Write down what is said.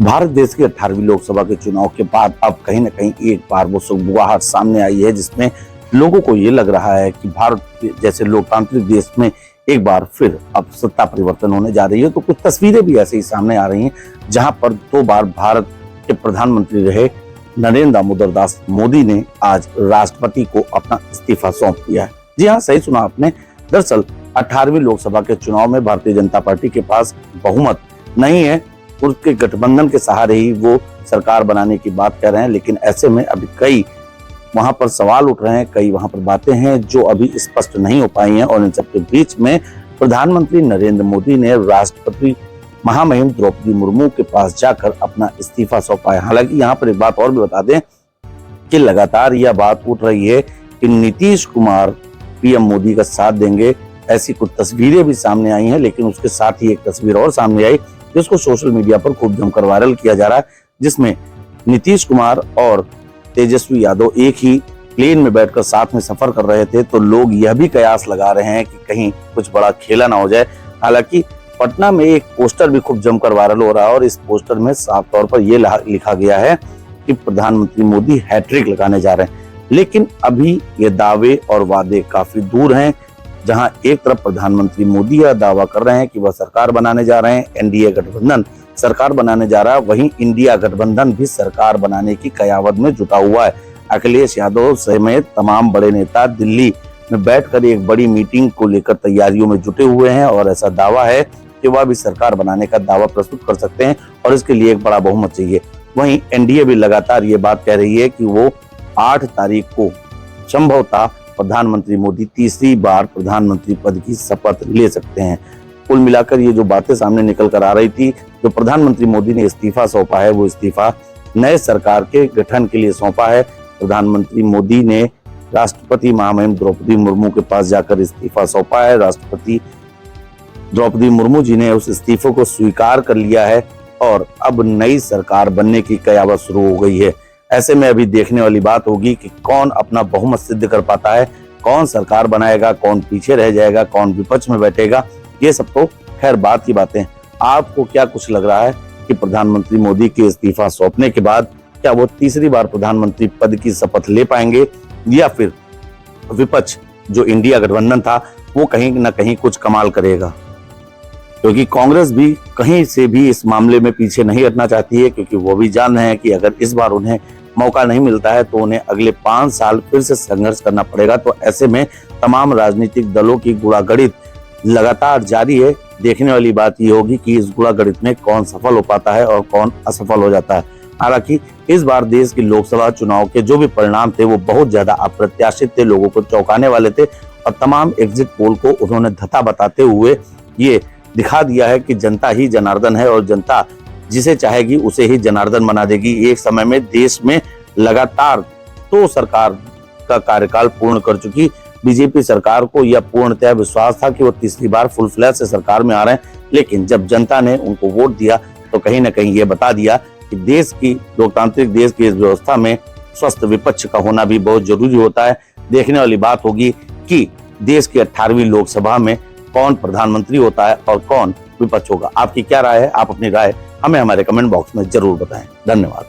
भारत देश की 18वीं लोकसभा के चुनाव के बाद अब कहीं न कहीं एक बार वो सुगबुगाहट सामने आई है, जिसमें लोगों को ये लग रहा है कि भारत जैसे लोकतांत्रिक देश में एक बार फिर अब सत्ता परिवर्तन होने जा रही है। तो कुछ तस्वीरें भी ऐसे ही सामने आ रही हैं, जहां पर 2 बार भारत के प्रधानमंत्री रहे नरेंद्र दामोदर दास मोदी ने आज राष्ट्रपति को अपना इस्तीफा सौंप दिया है। जी हाँ, सही सुना आपने। दरअसल 18वीं लोकसभा के चुनाव में भारतीय जनता पार्टी के पास बहुमत नहीं है, उसके गठबंधन के सहारे ही वो सरकार बनाने की बात कर रहे हैं। लेकिन ऐसे में अभी कई वहां पर सवाल उठ रहे हैं, कई वहां पर बातें हैं जो अभी स्पष्ट नहीं हो पाई हैं। और इन सबके बीच में प्रधानमंत्री नरेंद्र मोदी ने राष्ट्रपति महामहिम द्रौपदी मुर्मू के पास जाकर अपना इस्तीफा सौंपा है। हालांकि यहाँ पर एक बात और भी बता दें कि लगातार यह बात उठ रही है कि नीतीश कुमार पीएम मोदी का साथ देंगे, ऐसी कुछ तस्वीरें भी सामने आई हैं। लेकिन उसके साथ ही एक तस्वीर और सामने आई जिसको सोशल मीडिया पर खूब जमकर वायरल किया जा रहा है, जिसमें नीतीश कुमार और तेजस्वी यादव एक ही प्लेन में बैठकर साथ में सफर कर रहे थे। तो लोग यह भी कयास लगा रहे हैं कि कहीं कुछ बड़ा खेला ना हो जाए। हालांकि पटना में एक पोस्टर भी खूब जमकर वायरल हो रहा है और इस पोस्टर में साफ तौर पर यह लिखा गया है कि प्रधानमंत्री मोदी हैट्रिक लगाने जा रहे हैं। लेकिन अभी ये दावे और वादे काफी दूर हैं। जहां एक तरफ प्रधानमंत्री मोदी यह दावा कर रहे हैं कि वह सरकार बनाने जा रहे हैं, एनडीए गठबंधन सरकार बनाने जा रहा है, वहीं इंडिया गठबंधन भी सरकार बनाने की कयावत में जुटा हुआ है। अखिलेश यादव समेत तमाम बड़े नेता दिल्ली में बैठकर एक बड़ी मीटिंग को लेकर तैयारियों में जुटे हुए हैं और ऐसा दावा है कि वह भी सरकार बनाने का दावा प्रस्तुत कर सकते हैं और इसके लिए एक बड़ा बहुमत चाहिए। वहीं एनडीए भी लगातार ये बात कह रही है कि वो 8 तारीख को संभवतः प्रधानमंत्री मोदी तीसरी बार प्रधानमंत्री पद की शपथ ले सकते हैं। कुल मिलाकर ये जो बातें सामने निकल कर आ रही थी, जो प्रधानमंत्री मोदी ने इस्तीफा सौंपा है, वो इस्तीफा नए सरकार के गठन के लिए सौंपा है। प्रधानमंत्री मोदी ने राष्ट्रपति महामहिम द्रौपदी मुर्मू के पास जाकर इस्तीफा सौंपा है। राष्ट्रपति द्रौपदी मुर्मू जी ने उस इस्तीफे को स्वीकार कर लिया है और अब नई सरकार बनने की कयावत शुरू हो गई है। ऐसे में अभी देखने वाली बात होगी कि कौन अपना बहुमत सिद्ध कर पाता है, कौन सरकार बनाएगा, कौन पीछे रह जाएगा, कौन विपक्ष में बैठेगा। ये सब तो खैर बात की बातें। आपको क्या कुछ लग रहा है कि प्रधानमंत्री मोदी के इस्तीफा सौंपने के बाद क्या वो तीसरी बार प्रधानमंत्री पद की शपथ ले पाएंगे, या फिर विपक्ष जो इंडिया गठबंधन था वो कहीं ना कहीं कुछ कमाल करेगा? क्योंकि कांग्रेस भी कहीं से भी इस मामले में पीछे नहीं हटना चाहती है, क्योंकि वो भी जान रहे हैं कि अगर इस बार उन्हें मौका नहीं मिलता है तो उन्हें अगले 5 साल फिर से संघर्ष करना पड़ेगा। तो ऐसे में तमाम राजनीतिक दलों की गुड़ागड़ित लगातार जारी है। देखने वाली बात ये होगी कि इस गुड़ागड़ित में कौन सफल हो पाता है और कौन असफल हो जाता है। हालांकि इस बार देश की लोकसभा चुनाव के जो भी परिणाम थे वो बहुत ज्यादा अप्रत्याशित थे, लोगों को चौंकाने वाले थे और तमाम एग्जिट पोल को उन्होंने धता बताते हुए ये दिखा दिया है कि जनता ही जनार्दन है और जनता जिसे चाहेगी उसे ही जनार्दन बना देगी। एक समय में देश में लगातार 2 सरकार का कार्यकाल पूर्ण कर चुकी बीजेपी सरकार को यह पूर्णतः विश्वास था कि वो तीसरी बार फुल फ्लैश से सरकार में आ रहे हैं। लेकिन जब जनता ने उनको वोट दिया तो कहीं ना कहीं ये बता दिया कि देश की लोकतांत्रिक देश की इस व्यवस्था में स्वस्थ विपक्ष का होना भी बहुत जरूरी होता है। देखने वाली बात होगी कि देश की 18वीं लोकसभा में कौन प्रधानमंत्री होता है और कौन विपक्ष होगा। आपकी क्या राय है? आप अपनी राय हमें हमारे कमेंट बॉक्स में जरूर बताएं। धन्यवाद।